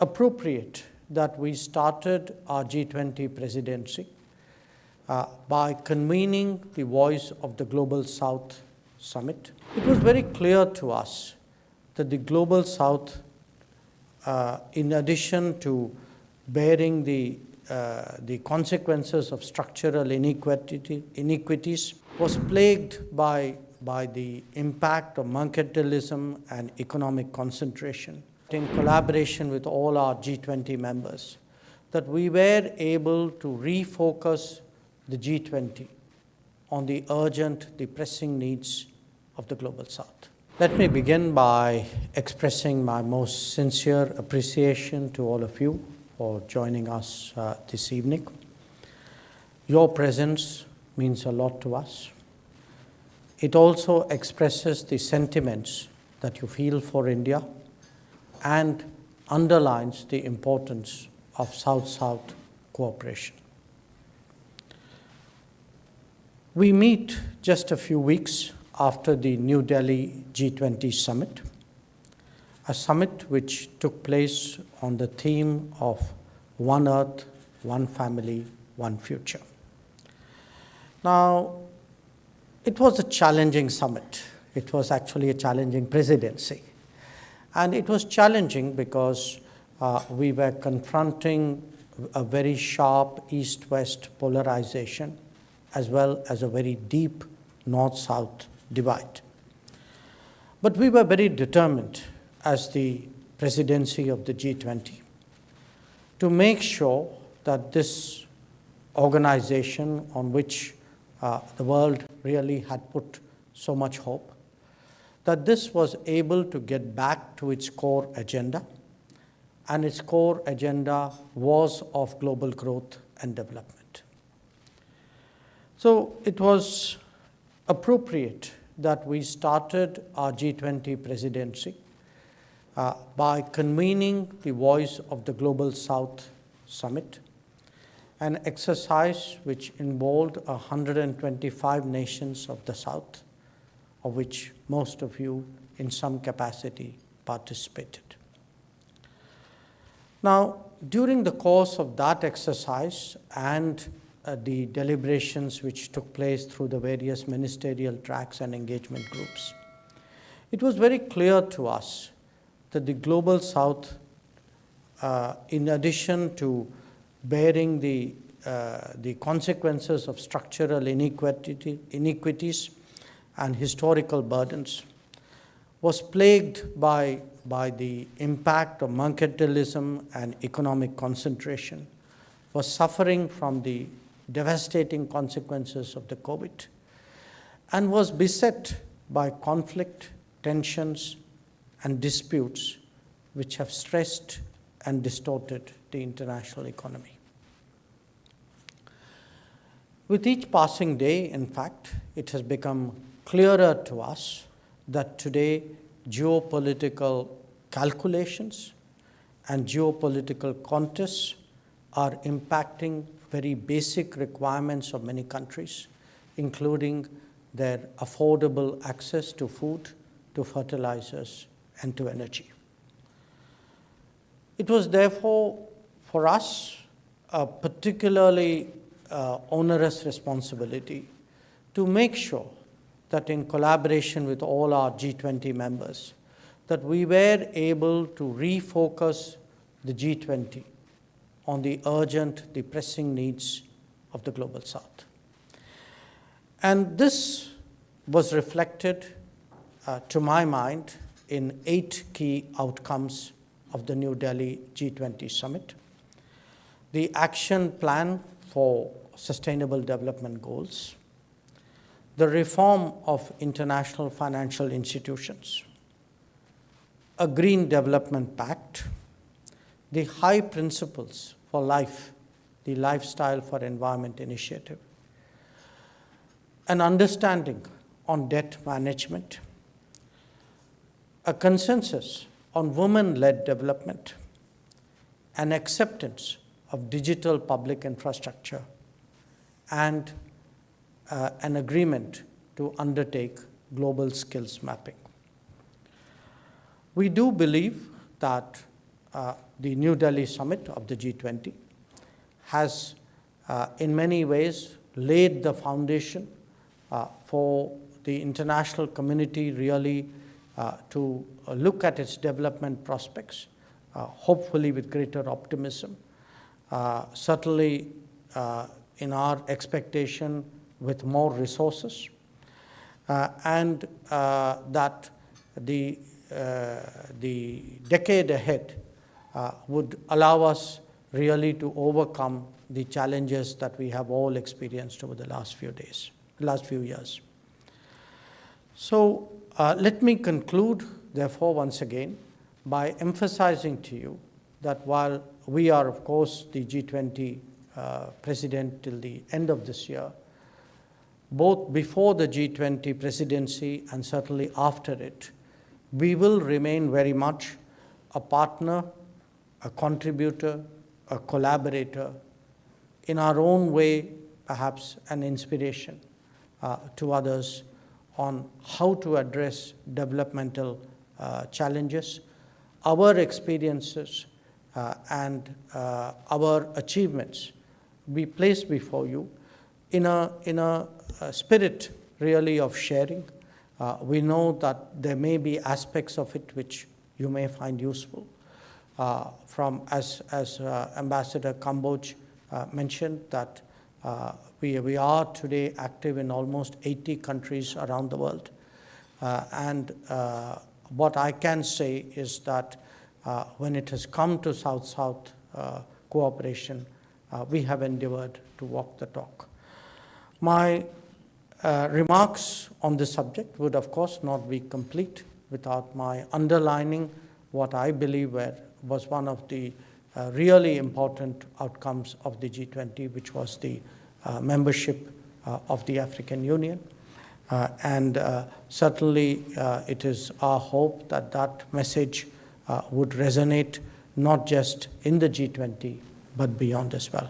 appropriate that we started our G20 presidency by convening the Voice of the Global South Summit. It was very clear to us that the Global South, in addition to bearing the consequences of structural inequities, was plagued by the impact of mercantilism and economic concentration. In collaboration with all our G20 members, that we were able to refocus the G20 on the urgent, the pressing needs of the Global South. Let me begin by expressing my most sincere appreciation to all of you for joining us this evening. Your presence means a lot to us. It also expresses the sentiments that you feel for India and underlines the importance of South-South cooperation. We meet just a few weeks after the New Delhi G20 summit, a summit which took place on the theme of One Earth, One Family, One Future. Now, it was a challenging summit. It was actually a challenging presidency. And it was challenging because we were confronting a very sharp east-west polarization as well as a very deep north-south divide. But we were very determined as the presidency of the G20 to make sure that this organization on which the world really had put so much hope, that this was able to get back to its core agenda, and its core agenda was of global growth and development. So it was appropriate that we started our G20 presidency by convening the Voice of the Global South Summit, an exercise which involved 125 nations of the South, of which most of you in some capacity participated. Now, during the course of that exercise and the deliberations which took place through the various ministerial tracks and engagement groups, it was very clear to us that the Global South, in addition to bearing the consequences of structural inequities and historical burdens, was plagued by the impact of mercantilism and economic concentration, was suffering from the devastating consequences of the COVID, and was beset by conflict, tensions, and disputes which have stressed and distorted the international economy. With each passing day, in fact, it has become clearer to us that today geopolitical calculations and geopolitical contests are impacting very basic requirements of many countries, including their affordable access to food, to fertilizers, and to energy. It was therefore for us a particularly onerous responsibility to make sure that in collaboration with all our G20 members, that we were able to refocus the G20 on the urgent, the pressing needs of the Global South. And this was reflected, to my mind, in 8 key outcomes of the New Delhi G20 summit. The action plan for Sustainable Development Goals, the reform of international financial institutions, a Green Development Pact, the High Principles for Life, the Lifestyle for Environment Initiative, an understanding on debt management, a consensus on women-led development, an acceptance of digital public infrastructure, and an agreement to undertake global skills mapping. We do believe that the New Delhi summit of the G20 has in many ways laid the foundation for the international community really to look at its development prospects, hopefully with greater optimism, certainly in our expectation with more resources, and that the decade ahead would allow us really to overcome the challenges that we have all experienced over the last few years. So let me conclude, therefore, once again, by emphasizing to you that while we are, of course, the G20 president till the end of this year, both before the G20 presidency and certainly after it, we will remain very much a partner, a contributor, a collaborator, in our own way, perhaps an inspiration to others on how to address developmental challenges. Our experiences and our achievements we place before you in a spirit really of sharing. We know that there may be aspects of it which you may find useful. From as Ambassador Kamboj mentioned, that we are today active in almost 80 countries around the world. And what I can say is that when it has come to South-South cooperation, we have endeavored to walk the talk. My remarks on this subject would, of course, not be complete without my underlining what I believe was one of the really important outcomes of the G20, which was the membership of the African Union. And certainly it is our hope that that message would resonate not just in the G20, but beyond as well.